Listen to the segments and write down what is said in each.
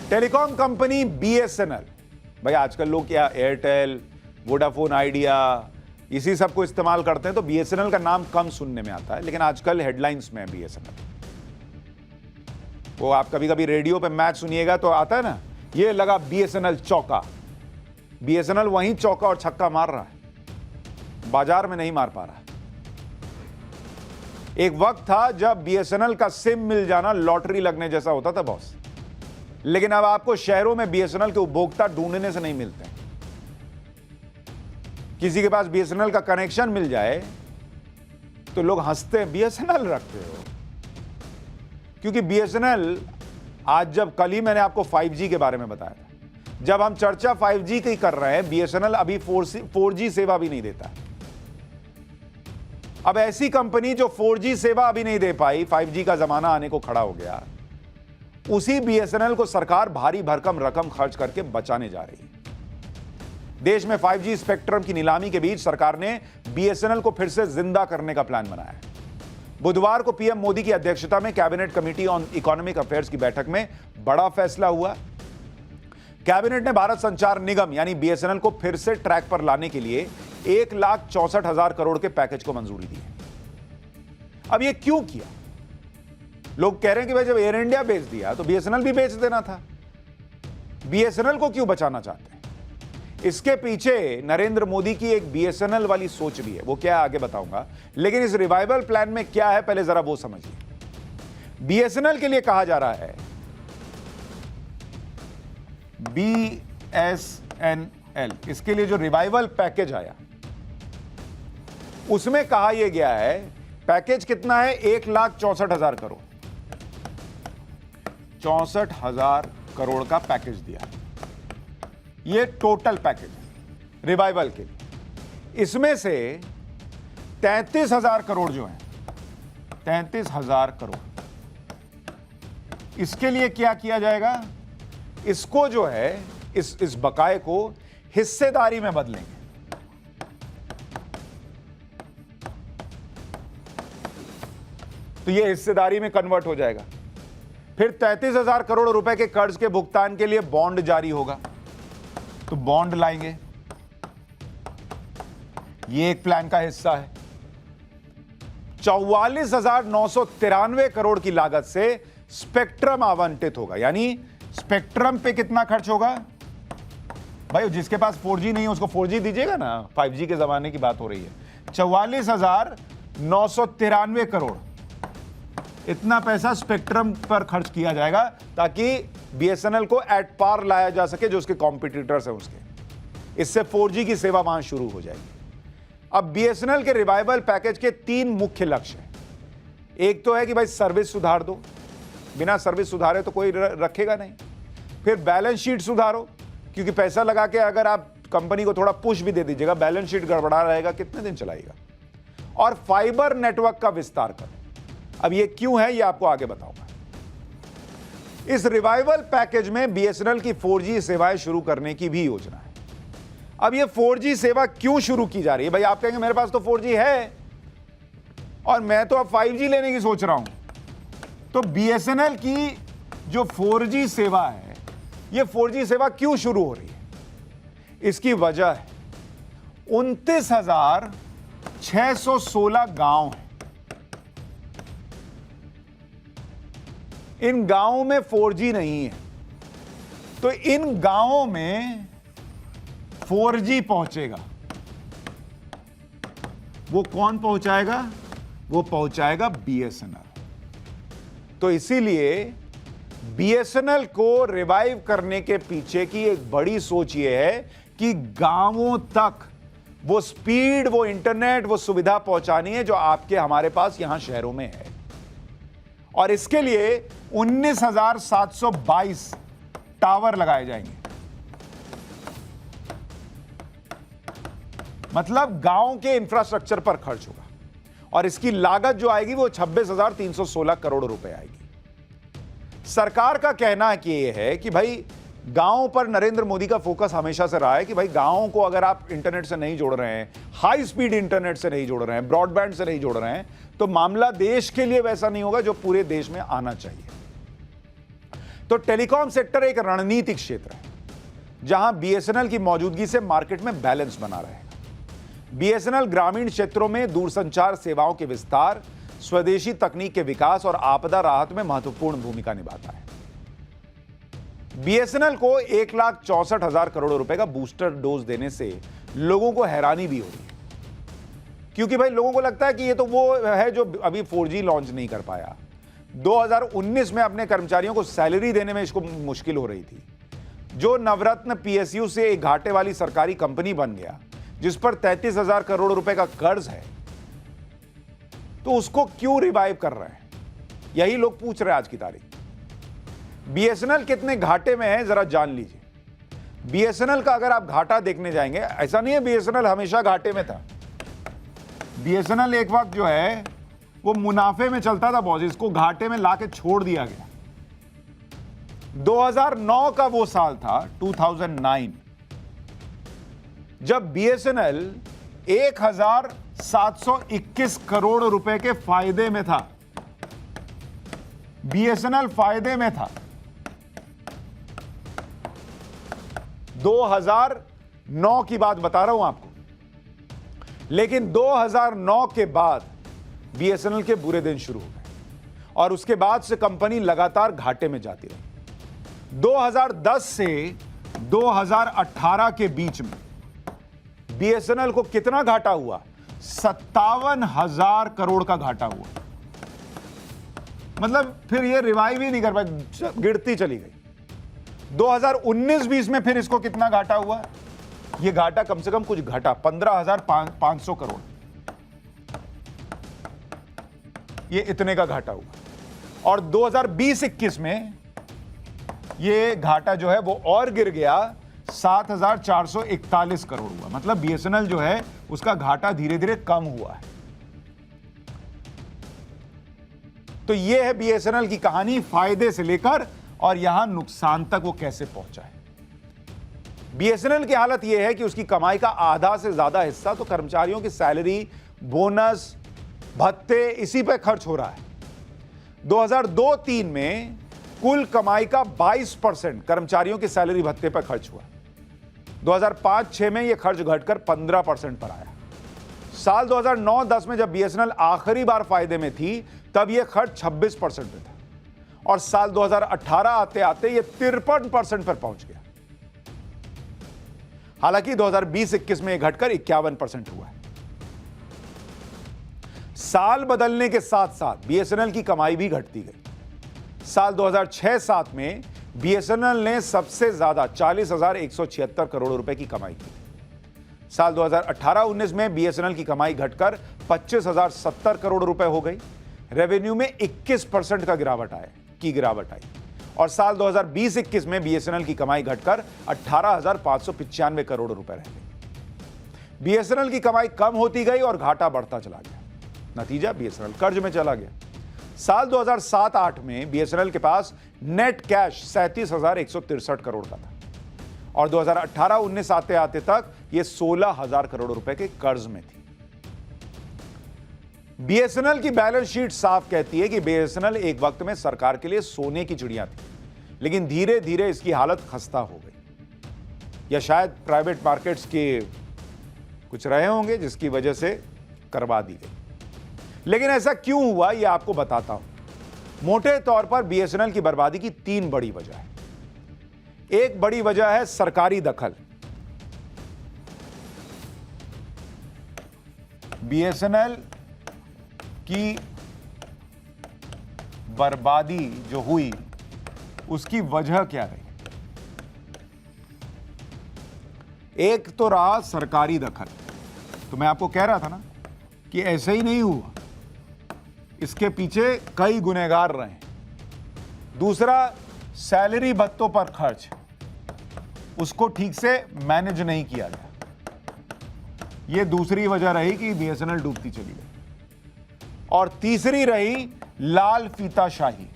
Telecom company BSNL, भाई आजकल लोग क्या एयरटेल, वोडाफोन आइडिया इसी सब को इस्तेमाल करते हैं, तो बीएसएनएल का नाम कम सुनने में आता है, लेकिन आजकल हेडलाइंस में है बीएसएनएल। वो आप कभी कभी रेडियो पे मैच सुनिएगा तो आता है ना, ये लगा बीएसएनएल चौका। बीएसएनएल वहीं चौका और छक्का मार रहा है, बाजार में नहीं मार पा रहा है। एक वक्त था जब बीएसएनएल का सिम मिल जाना लॉटरी लगने जैसा होता था बॉस, लेकिन अब आपको शहरों में बीएसएनएल के उपभोक्ता ढूंढने से नहीं मिलते। किसी के पास बीएसएनएल का कनेक्शन मिल जाए तो लोग हंसते हैं, बीएसएनएल रखते हो। क्योंकि बीएसएनएल आज, जब कल ही मैंने आपको 5G के बारे में बताया था, जब हम चर्चा 5G की कर रहे हैं, बीएसएनएल अभी 4G सेवा भी नहीं देता। अब ऐसी कंपनी जो 4G सेवा अभी नहीं दे पाई, 5G का जमाना आने को खड़ा हो गया, उसी बीएसएनएल को सरकार भारी भरकम रकम खर्च करके बचाने जा रही है। देश में 5G स्पेक्ट्रम की नीलामी के बीच सरकार ने बीएसएनएल को फिर से जिंदा करने का प्लान बनाया है। बुधवार को पीएम मोदी की अध्यक्षता में cabinet committee on economic affairs की बैठक में बड़ा फैसला हुआ। कैबिनेट ने भारत संचार निगम यानी बीएसएनएल को फिर से ट्रैक पर लाने के लिए 1,64,000 करोड़ के पैकेज को मंजूरी दी है। अब यह क्यों किया? लोग कह रहे हैं कि भाई जब एयर इंडिया बेच दिया तो बीएसएनएल भी बेच देना था। बीएसएनएल को क्यों बचाना चाहते हैं? इसके पीछे नरेंद्र मोदी की एक बीएसएनएल वाली सोच भी है, वो क्या है आगे बताऊंगा, लेकिन इस रिवाइवल प्लान में क्या है पहले जरा वो समझिए। बीएसएनएल के लिए कहा जा रहा है बीएसएनएल, इसके लिए जो रिवाइवल पैकेज आया उसमें कहा यह गया है, पैकेज कितना है? 1,64,000 करोड़, 64,000 करोड़ का पैकेज दिया। ये टोटल पैकेज है रिवाइवल के लिए। इसमें से 33,000 करोड़ जो है, 33,000 करोड़, इसके लिए क्या किया जाएगा? इसको जो है, इस बकाए को हिस्सेदारी में बदलेंगे। तो ये हिस्सेदारी में कन्वर्ट हो जाएगा। फिर 33,000 करोड़ रुपए के कर्ज के भुगतान के लिए बॉन्ड जारी होगा, तो बॉन्ड लाएंगे। ये एक प्लान का हिस्सा है। 44,993 करोड़ की लागत से स्पेक्ट्रम आवंटित होगा, यानी स्पेक्ट्रम पे कितना खर्च होगा? भाई जिसके पास 4G नहीं है उसको 4G दीजिएगा ना, 5G के जमाने की बात हो रही है। 44,993 करोड़, इतना पैसा स्पेक्ट्रम पर खर्च किया जाएगा ताकि बीएसएनएल को एट पार लाया जा सके जो उसके कॉम्पिटिटर्स हैं उसके। इससे 4G की सेवा वहां शुरू हो जाएगी। अब बीएसएनएल के रिवाइवल पैकेज के 3 मुख्य लक्ष्य हैं। एक तो है कि भाई सर्विस सुधार दो, बिना सर्विस सुधारे तो कोई रखेगा नहीं। फिर बैलेंस शीट सुधारो, क्योंकि पैसा लगा के अगर आप कंपनी को थोड़ा पुश भी दे दीजिएगा, बैलेंस शीट गड़बड़ा रहेगा, कितने दिन चलाएगा। और फाइबर नेटवर्क का विस्तार करो। अब ये क्यों है, ये आपको आगे बताऊंगा। इस रिवाइवल पैकेज में बीएसएनएल की 4G सेवाएं शुरू करने की भी योजना है। अब ये 4G सेवा क्यों शुरू की जा रही है? भाई आप कहेंगे मेरे पास तो 4G है और मैं तो अब 5G लेने की सोच रहा हूं। तो बीएसएनएल की जो 4G सेवा है, ये 4G सेवा क्यों शुरू हो रही है? इसकी वजह है 29,616 गांव हैं। इन गांवों में 4G नहीं है, तो इन गांवों में 4G पहुंचेगा। वो कौन पहुंचाएगा? वो पहुंचाएगा बीएसएनएल। तो इसीलिए बीएसएनएल को रिवाइव करने के पीछे की एक बड़ी सोच ये है कि गांवों तक वो स्पीड, वो इंटरनेट, वो सुविधा पहुंचानी है जो आपके हमारे पास यहां शहरों में है। और इसके लिए 19,722 टावर लगाए जाएंगे। मतलब गांव के इंफ्रास्ट्रक्चर पर खर्च होगा और इसकी लागत जो आएगी वो 26,316 करोड़ रुपए आएगी। सरकार का कहना कि यह है कि भाई गांव पर नरेंद्र मोदी का फोकस हमेशा से रहा है कि भाई गांवों को अगर आप इंटरनेट से नहीं जोड़ रहे हैं, हाई स्पीड इंटरनेट से नहीं जोड़ रहे हैं, ब्रॉडबैंड से नहीं जोड़ रहे हैं, तो मामला देश के लिए वैसा नहीं होगा जो पूरे देश में आना चाहिए। तो टेलीकॉम सेक्टर एक रणनीतिक क्षेत्र है जहां बीएसएनएल की मौजूदगी से मार्केट में बैलेंस बना रहेगा। बीएसएनएल ग्रामीण क्षेत्रों में दूरसंचार सेवाओं के विस्तार, स्वदेशी तकनीक के विकास और आपदा राहत में महत्वपूर्ण भूमिका निभाता है। बीएसएनएल को 1,64,000 करोड़ रुपए का बूस्टर डोज देने से लोगों को हैरानी भी हो रही है, क्योंकि भाई लोगों को लगता है कि ये तो वो है जो अभी 4G लॉन्च नहीं कर पाया। 2019 में अपने कर्मचारियों को सैलरी देने में इसको मुश्किल हो रही थी। जो नवरत्न पीएसयू से एक घाटे वाली सरकारी कंपनी बन गया, जिस पर 33,000 करोड़ रुपए का कर्ज है, तो उसको क्यों रिवाइव कर रहे हैं, यही लोग पूछ रहे हैं आज की तारीख। बीएसएनएल कितने घाटे में है जरा जान लीजिए। बीएसएनएल का अगर आप घाटा देखने जाएंगे, ऐसा नहीं है बीएसएनएल हमेशा घाटे में था। बीएसएनएल एक वक्त जो है वो मुनाफे में चलता था बॉस, इसको घाटे में लाके छोड़ दिया गया। 2009 का वो साल था, 2009, जब बीएसएनएल 1,721 करोड़ रुपए के फायदे में था। बीएसएनएल फायदे में था। 2009 की बात बता रहा हूं आपको। लेकिन 2009 के बाद बीएसएनएल के बुरे दिन शुरू हो गए और उसके बाद से कंपनी लगातार घाटे में जाती रही। 2010 से 2018 के बीच में बीएसएनएल को कितना घाटा हुआ? 57,000 करोड़ का घाटा हुआ। मतलब फिर ये रिवाइव ही नहीं कर पाई, गिरती चली गई। 2019-20 में फिर इसको कितना घाटा हुआ? ये घाटा कम से कम कुछ घटा, 15,500 करोड़, ये इतने का घाटा हुआ। और 2020-21 में ये घाटा जो है वो और गिर गया, 7,441 करोड़ हुआ। मतलब बीएसएनएल जो है उसका घाटा धीरे धीरे कम हुआ है। तो ये है बीएसएनएल की कहानी, फायदे से लेकर और यहां नुकसान तक वो कैसे पहुंचा है। बीएसएनएल की हालत यह है कि उसकी कमाई का आधा से ज्यादा हिस्सा तो कर्मचारियों की सैलरी, बोनस, भत्ते, इसी पे खर्च हो रहा है। 2002-03 में कुल कमाई का 22% कर्मचारियों की सैलरी भत्ते पर खर्च हुआ। 2005-06 में यह खर्च घटकर 15% पर आया। साल 2009-10 में जब बीएसएनएल आखिरी बार फायदे में थी, तब यह खर्च 26% पे था और साल 2018 आते आते यह 53% पर पहुंच गया। हालांकि 2020-21 में यह घटकर 51% हुआ है। साल बदलने के साथ साथ बीएसएनएल की कमाई भी घटती गई। साल 2006-07 में बीएसएनएल ने सबसे ज्यादा 40,176 करोड़ रुपए की कमाई की। साल 2018-19 में बीएसएनएल की कमाई घटकर 25,070 करोड़ रुपए हो गई। रेवेन्यू में 21% का गिरावट आई और साल 2020-21 में बीएसएनएल की कमाई घटकर 18,595 करोड़ रुपए रह गई। बीएसएनएल की कमाई कम होती गई और घाटा बढ़ता चला गया। नतीजा, बीएसएनएल कर्ज में चला गया। साल 2007-08 में बीएसएनएल के पास नेट कैश 37,163 करोड़ का था और 2018-19 आते आते तक यह 16,000 करोड़ रुपए के कर्ज में थी। बीएसएनएल की बैलेंस शीट साफ कहती है कि बीएसएनएल एक वक्त में सरकार के लिए सोने की चिड़िया थी, लेकिन धीरे धीरे इसकी हालत खस्ता हो गई, या शायद प्राइवेट मार्केट्स के कुछ रहे होंगे जिसकी वजह से करवा दी गई। लेकिन ऐसा क्यों हुआ, यह आपको बताता हूं। मोटे तौर पर बीएसएनएल की बर्बादी की 3 बड़ी वजह है। एक बड़ी वजह है सरकारी दखल। बीएसएनएल की बर्बादी जो हुई उसकी वजह क्या रही? एक तो रहा सरकारी दखल। तो मैं आपको कह रहा था ना कि ऐसे ही नहीं हुआ, इसके पीछे कई गुनहगार रहे। दूसरा, सैलरी भत्तों पर खर्च, उसको ठीक से मैनेज नहीं किया गया। यह दूसरी वजह रही कि बीएसएनएल डूबती चली गई। और तीसरी रही लाल फीताशाही,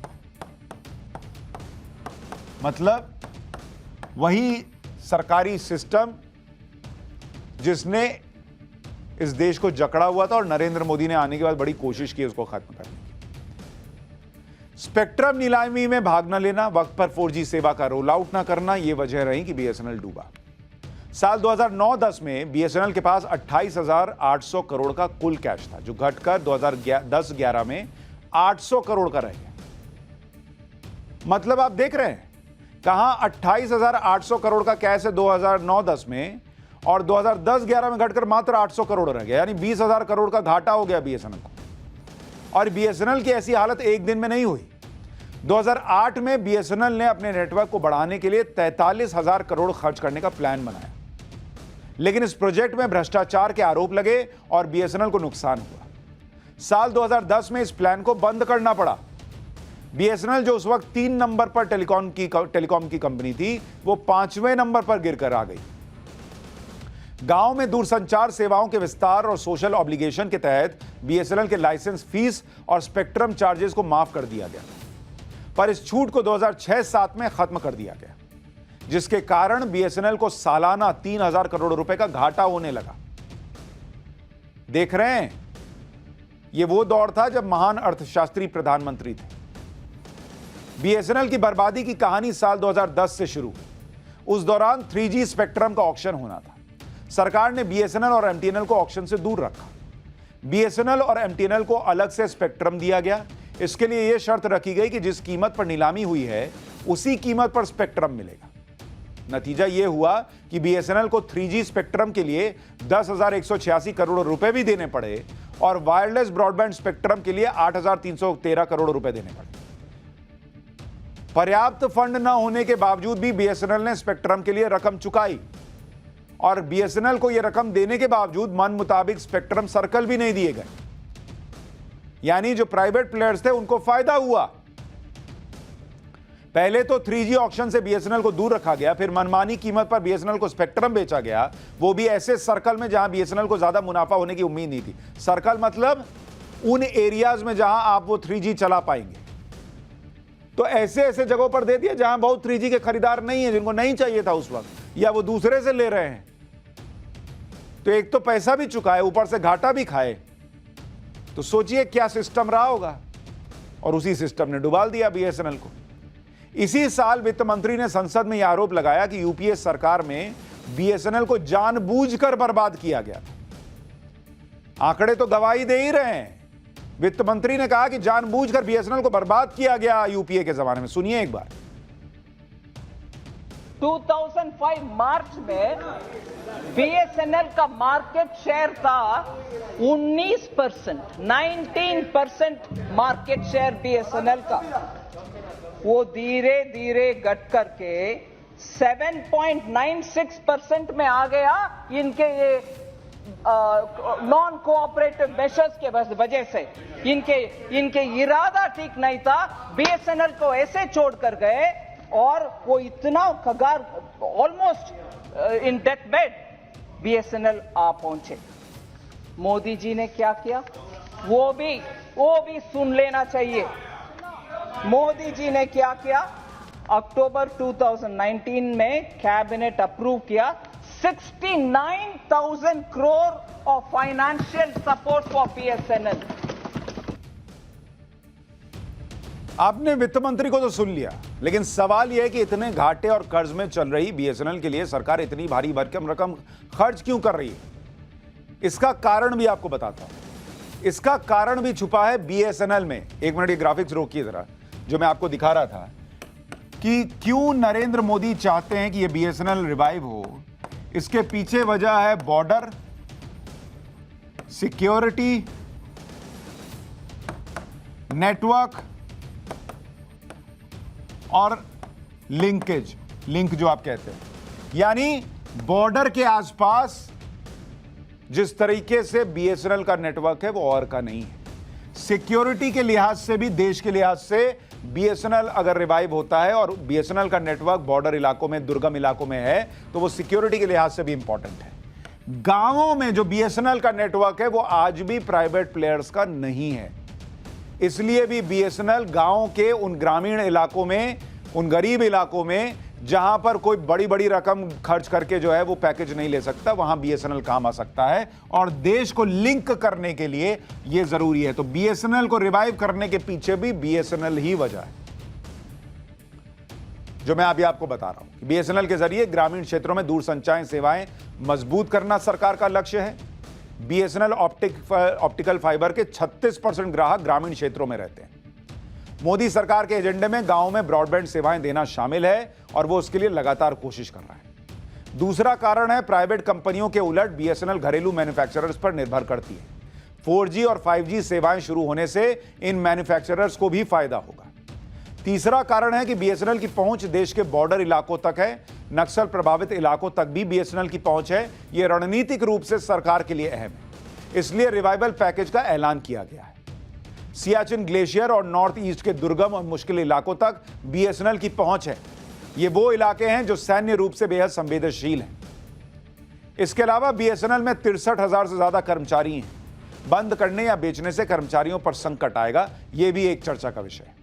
मतलब वही सरकारी सिस्टम जिसने इस देश को जकड़ा हुआ था और नरेंद्र मोदी ने आने के बाद बड़ी कोशिश की उसको खत्म करने की। स्पेक्ट्रम नीलामी में भाग न लेना, वक्त पर 4G सेवा का रोल आउट न करना, यह वजह रही कि बीएसएनएल डूबा। साल 2009-10 में बीएसएनएल के पास 28,800 करोड़ का कुल कैश था, जो घटकर 2010-11 में 800 करोड़ का रह गया। मतलब आप देख रहे हैं कहां 28,800 करोड़ का कैश है 2009-10 में, और 2010-11 में घटकर मात्र 800 करोड़ रह गया, यानी 20,000 करोड़ का घाटा हो गया बीएसएनएल को। और बीएसएनएल की ऐसी हालत एक दिन में नहीं हुई। 2008 में बीएसएनएल ने अपने नेटवर्क को बढ़ाने के लिए 43,000 करोड़ खर्च करने का प्लान बनाया, लेकिन इस प्रोजेक्ट में भ्रष्टाचार के आरोप लगे और बीएसएनएल को नुकसान हुआ। साल 2010 में इस प्लान को बंद करना पड़ा। बीएसएनएल, जो उस वक्त 3 नंबर पर टेलीकॉम की कंपनी थी, वो 5वें नंबर पर गिरकर आ गई। गांव में दूरसंचार सेवाओं के विस्तार और सोशल ऑब्लिगेशन के तहत बीएसएनएल के लाइसेंस फीस और स्पेक्ट्रम चार्जेस को माफ कर दिया गया, पर इस छूट को 2006-07 में खत्म कर दिया गया, जिसके कारण बीएसएनएल को सालाना 3,000 करोड़ रुपए का घाटा होने लगा। देख रहे हैं, यह वो दौर था जब महान अर्थशास्त्री प्रधानमंत्री थे। बीएसएनएल की बर्बादी की कहानी साल 2010 से शुरू हुई। उस दौरान 3G स्पेक्ट्रम का ऑक्शन होना था। सरकार ने बीएसएनएल और एमटीएनएल को ऑक्शन से दूर रखा। बीएसएनएल और एमटीएनएल को अलग से स्पेक्ट्रम दिया गया। इसके लिए यह शर्त रखी गई कि जिस कीमत पर नीलामी हुई है उसी कीमत पर स्पेक्ट्रम मिलेगा। नतीजा यह हुआ कि बीएसएनएल को 3G स्पेक्ट्रम के लिए 10,186 करोड़ रुपए भी देने पड़े और वायरलेस ब्रॉडबैंड स्पेक्ट्रम के लिए 8,313 करोड़ रुपए देने पड़े। पर्याप्त फंड न होने के बावजूद भी बीएसएनएल ने स्पेक्ट्रम के लिए रकम चुकाई, और बीएसएनएल को यह रकम देने के बावजूद मन मुताबिक स्पेक्ट्रम सर्कल भी नहीं दिए गए, यानी जो प्राइवेट प्लेयर्स थे उनको फायदा हुआ। पहले तो 3G ऑक्शन से बीएसएनएल को दूर रखा गया, फिर मनमानी कीमत पर बीएसएनएल को स्पेक्ट्रम बेचा गया, वो भी ऐसे सर्कल में जहां बीएसएनएल को ज्यादा मुनाफा होने की उम्मीद नहीं थी। सर्कल मतलब उन एरियाज में जहां आप वो 3G चला पाएंगे। तो ऐसे ऐसे जगहों पर दे दिया जहां बहुत 3G के खरीदार नहीं है, जिनको नहीं चाहिए था उस वक्त, या वो दूसरे से ले रहे हैं। तो एक तो पैसा भी चुकाए, ऊपर से घाटा भी खाए। तो सोचिए क्या सिस्टम रहा होगा, और उसी सिस्टम ने डुबा दिया बीएसएनएल को। इसी साल वित्त मंत्री ने संसद में यह आरोप लगाया कि यूपीए सरकार में बीएसएनएल को जानबूझकर बर्बाद किया गया था। आंकड़े तो गवाही दे ही रहे हैं। वित्त मंत्री ने कहा कि जानबूझकर बीएसएनएल को बर्बाद किया गया यूपीए के जमाने में। सुनिए एक बार। 2005 मार्च में बीएसएनएल का मार्केट शेयर था 19%, 19% मार्केट शेयर बीएसएनएल का। वो धीरे धीरे घट करके 7.96% में आ गया, इनके ये नॉन कोऑपरेटिव मेजर्स के वजह से। इनके इरादा ठीक नहीं था, बीएसएनएल को ऐसे छोड़ कर गए, और वो इतना कगार, almost in death bed BSNL आ पहुंचे। मोदी जी ने क्या किया वो भी सुन लेना चाहिए। मोदी जी ने क्या किया? अक्टूबर 2019 में कैबिनेट अप्रूव किया 69,000 crore of financial support for BSNL. आपने वित्त मंत्री को तो सुन लिया, लेकिन सवाल यह है कि इतने घाटे और कर्ज में चल रही बीएसएनएल के लिए सरकार इतनी भारी भरकम रकम खर्च क्यों कर रही है? इसका कारण भी आपको बताता हूं। इसका कारण भी छुपा है बीएसएनएल में। एक मिनट, ये ग्राफिक्स रोकिए जरा, जो मैं आपको दिखा रहा था कि क्यों नरेंद्र मोदी चाहते हैं कि ये बीएसएनएल रिवाइव हो। इसके पीछे वजह है बॉर्डर सिक्योरिटी, नेटवर्क और लिंक जो आप कहते हैं, यानी बॉर्डर के आसपास जिस तरीके से बीएसएनएल का नेटवर्क है वो और का नहीं है। सिक्योरिटी के लिहाज से भी, देश के लिहाज से बीएसएनएल अगर रिवाइव होता है और बीएसएनएल का नेटवर्क बॉर्डर इलाकों में, दुर्गम इलाकों में है, तो वो सिक्योरिटी के लिहाज से भी इंपॉर्टेंट है। गांवों में जो बीएसएनएल का नेटवर्क है वो आज भी प्राइवेट प्लेयर्स का नहीं है। इसलिए भी बीएसएनएल गांवों के उन ग्रामीण इलाकों में, उन गरीब इलाकों में जहां पर कोई बड़ी बड़ी रकम खर्च करके जो है वो पैकेज नहीं ले सकता, वहां बीएसएनएल काम आ सकता है। और देश को लिंक करने के लिए यह जरूरी है। तो बीएसएनएल को रिवाइव करने के पीछे भी बीएसएनएल ही वजह है, जो मैं अभी आपको बता रहा हूं कि बीएसएनएल के जरिए ग्रामीण क्षेत्रों में दूरसंचार सेवाएं मजबूत करना सरकार का लक्ष्य है। बीएसएनएल ऑप्टिकल फाइबर के 36% ग्राहक ग्रामीण क्षेत्रों में रहते हैं। मोदी सरकार के एजेंडे में गांवों में ब्रॉडबैंड सेवाएं देना शामिल है और वो उसके लिए लगातार कोशिश कर रहा है। दूसरा कारण है, प्राइवेट कंपनियों के उलट बीएसएनएल घरेलू मैन्युफैक्चरर्स पर निर्भर करती है। 4G और 5G सेवाएं शुरू होने से इन मैन्युफैक्चरर्स को भी फायदा होगा। तीसरा कारण है कि बीएसएनएल की पहुंच देश के बॉर्डर इलाकों तक है। नक्सल प्रभावित इलाकों तक भी बीएसएनएल की पहुंच है। यह रणनीतिक रूप से सरकार के लिए अहम है, इसलिए रिवाइवल पैकेज का ऐलान किया गया है। सियाचिन ग्लेशियर और नॉर्थ ईस्ट के दुर्गम और मुश्किल इलाकों तक बीएसएनएल की पहुंच है। ये वो इलाके हैं जो सैन्य रूप से बेहद संवेदनशील हैं। इसके अलावा बीएसएनएल में 63,000 से ज्यादा कर्मचारी हैं। बंद करने या बेचने से कर्मचारियों पर संकट आएगा, यह भी एक चर्चा का विषय है।